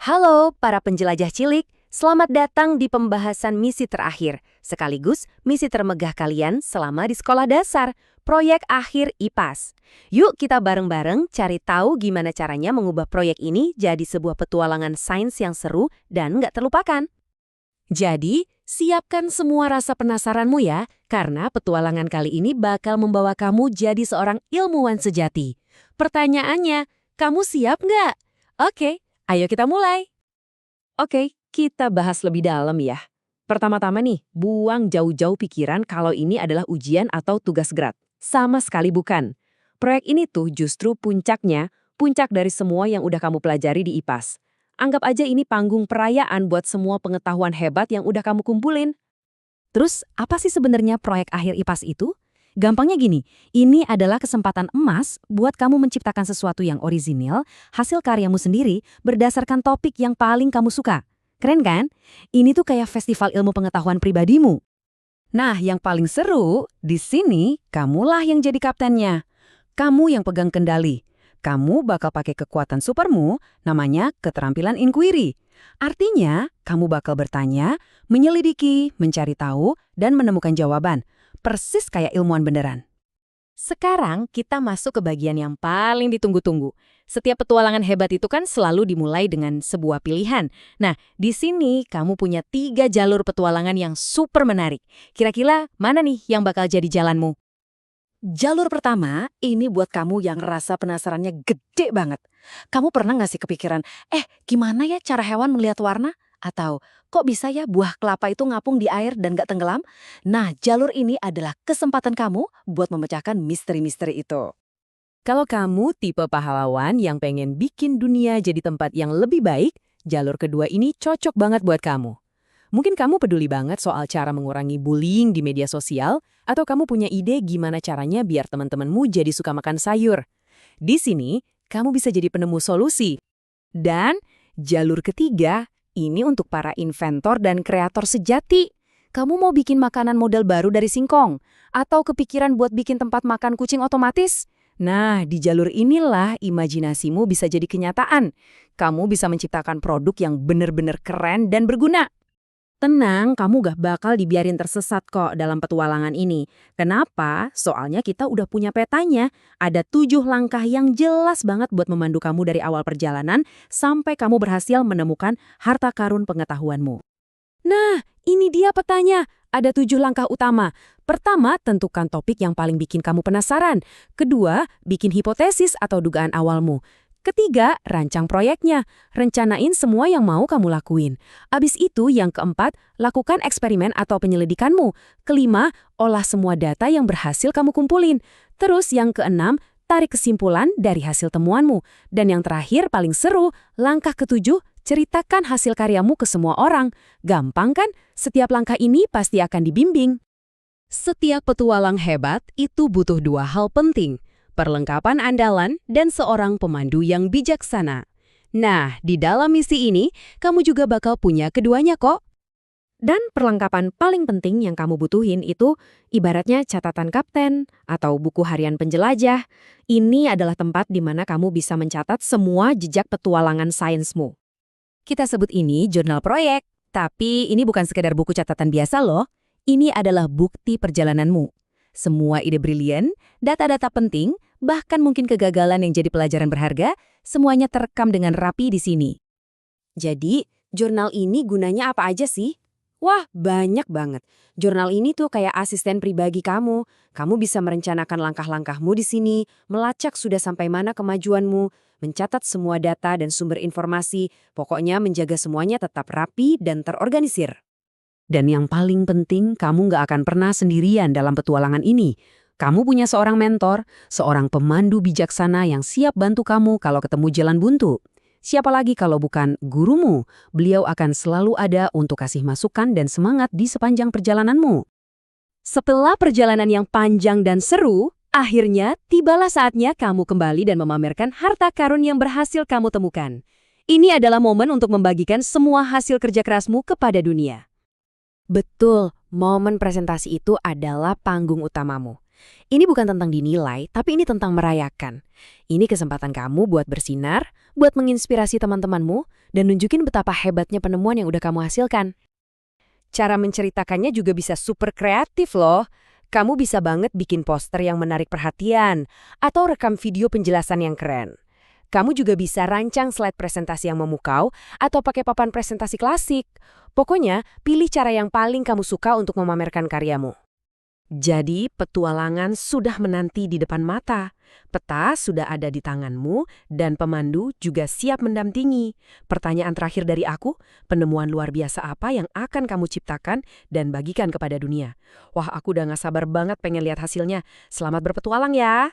Halo para penjelajah cilik, selamat datang di pembahasan misi terakhir, sekaligus misi termegah kalian selama di sekolah dasar, proyek akhir IPAS. Yuk kita bareng-bareng cari tahu gimana caranya mengubah proyek ini jadi sebuah petualangan sains yang seru dan nggak terlupakan. Jadi, siapkan semua rasa penasaranmu ya, karena petualangan kali ini bakal membawa kamu jadi seorang ilmuwan sejati. Pertanyaannya, kamu siap nggak? Oke. Ayo kita mulai. Oke, kita bahas lebih dalam ya. Pertama-tama nih, buang jauh-jauh pikiran kalau ini adalah ujian atau tugas berat. Sama sekali bukan. Proyek ini tuh justru puncaknya, puncak dari semua yang udah kamu pelajari di IPAS. Anggap aja ini panggung perayaan buat semua pengetahuan hebat yang udah kamu kumpulin. Terus, apa sih sebenarnya proyek akhir IPAS itu? Gampangnya gini, ini adalah kesempatan emas buat kamu menciptakan sesuatu yang orisinil, hasil karyamu sendiri, berdasarkan topik yang paling kamu suka. Keren kan? Ini tuh kayak festival ilmu pengetahuan pribadimu. Nah, yang paling seru, di sini kamulah yang jadi kaptennya. Kamu yang pegang kendali. Kamu bakal pakai kekuatan supermu, namanya keterampilan inquiry. Artinya, kamu bakal bertanya, menyelidiki, mencari tahu, dan menemukan jawaban. Persis kayak ilmuwan beneran. Sekarang kita masuk ke bagian yang paling ditunggu-tunggu. Setiap petualangan hebat itu kan selalu dimulai dengan sebuah pilihan. Nah, di sini kamu punya 3 jalur petualangan yang super menarik. Kira-kira mana nih yang bakal jadi jalanmu? Jalur pertama, ini buat kamu yang rasa penasarannya gede banget. Kamu pernah nggak sih kepikiran, gimana ya cara hewan melihat warna? Atau, kok bisa ya buah kelapa itu ngapung di air dan nggak tenggelam? Nah, jalur ini adalah kesempatan kamu buat memecahkan misteri-misteri itu. Kalau kamu tipe pahlawan yang pengen bikin dunia jadi tempat yang lebih baik, jalur kedua ini cocok banget buat kamu. Mungkin kamu peduli banget soal cara mengurangi bullying di media sosial, atau kamu punya ide gimana caranya biar teman-temanmu jadi suka makan sayur. Di sini, kamu bisa jadi penemu solusi. Dan jalur ketiga, ini untuk para inventor dan kreator sejati. Kamu mau bikin makanan model baru dari singkong? Atau kepikiran buat bikin tempat makan kucing otomatis? Nah, di jalur inilah imajinasimu bisa jadi kenyataan. Kamu bisa menciptakan produk yang benar-benar keren dan berguna. Tenang, kamu gak bakal dibiarin tersesat kok dalam petualangan ini. Kenapa? Soalnya kita udah punya petanya. Ada 7 langkah yang jelas banget buat memandu kamu dari awal perjalanan sampai kamu berhasil menemukan harta karun pengetahuanmu. Nah, ini dia petanya. Ada 7 langkah utama. Pertama, tentukan topik yang paling bikin kamu penasaran. Kedua, bikin hipotesis atau dugaan awalmu. Ketiga, rancang proyeknya. Rencanain semua yang mau kamu lakuin. Abis itu, yang keempat, lakukan eksperimen atau penyelidikanmu. Kelima, olah semua data yang berhasil kamu kumpulin. Terus yang keenam, tarik kesimpulan dari hasil temuanmu. Dan yang terakhir, paling seru, langkah ketujuh, ceritakan hasil karyamu ke semua orang. Gampang kan? Setiap langkah ini pasti akan dibimbing. Setiap petualang hebat itu butuh 2 hal penting. Perlengkapan andalan, dan seorang pemandu yang bijaksana. Nah, di dalam misi ini, kamu juga bakal punya keduanya kok. Dan perlengkapan paling penting yang kamu butuhin itu ibaratnya catatan kapten atau buku harian penjelajah. Ini adalah tempat di mana kamu bisa mencatat semua jejak petualangan sainsmu. Kita sebut ini jurnal proyek, tapi ini bukan sekedar buku catatan biasa loh. Ini adalah bukti perjalananmu. Semua ide brilian, data-data penting, bahkan mungkin kegagalan yang jadi pelajaran berharga, semuanya terekam dengan rapi di sini. Jadi, jurnal ini gunanya apa aja sih? Wah, banyak banget. Jurnal ini tuh kayak asisten pribadi kamu. Kamu bisa merencanakan langkah-langkahmu di sini, melacak sudah sampai mana kemajuanmu, mencatat semua data dan sumber informasi, pokoknya menjaga semuanya tetap rapi dan terorganisir. Dan yang paling penting, kamu nggak akan pernah sendirian dalam petualangan ini. Kamu punya seorang mentor, seorang pemandu bijaksana yang siap bantu kamu kalau ketemu jalan buntu. Siapa lagi kalau bukan gurumu? Beliau akan selalu ada untuk kasih masukan dan semangat di sepanjang perjalananmu. Setelah perjalanan yang panjang dan seru, akhirnya tibalah saatnya kamu kembali dan memamerkan harta karun yang berhasil kamu temukan. Ini adalah momen untuk membagikan semua hasil kerja kerasmu kepada dunia. Betul, momen presentasi itu adalah panggung utamamu. Ini bukan tentang dinilai, tapi ini tentang merayakan. Ini kesempatan kamu buat bersinar, buat menginspirasi teman-temanmu, dan nunjukin betapa hebatnya penemuan yang udah kamu hasilkan. Cara menceritakannya juga bisa super kreatif loh. Kamu bisa banget bikin poster yang menarik perhatian, atau rekam video penjelasan yang keren. Kamu juga bisa rancang slide presentasi yang memukau, atau pakai papan presentasi klasik. Pokoknya, pilih cara yang paling kamu suka untuk memamerkan karyamu. Jadi, petualangan sudah menanti di depan mata. Peta sudah ada di tanganmu, dan pemandu juga siap mendampingi. Pertanyaan terakhir dari aku, penemuan luar biasa apa yang akan kamu ciptakan dan bagikan kepada dunia? Wah, aku udah gak sabar banget pengen lihat hasilnya. Selamat berpetualang ya!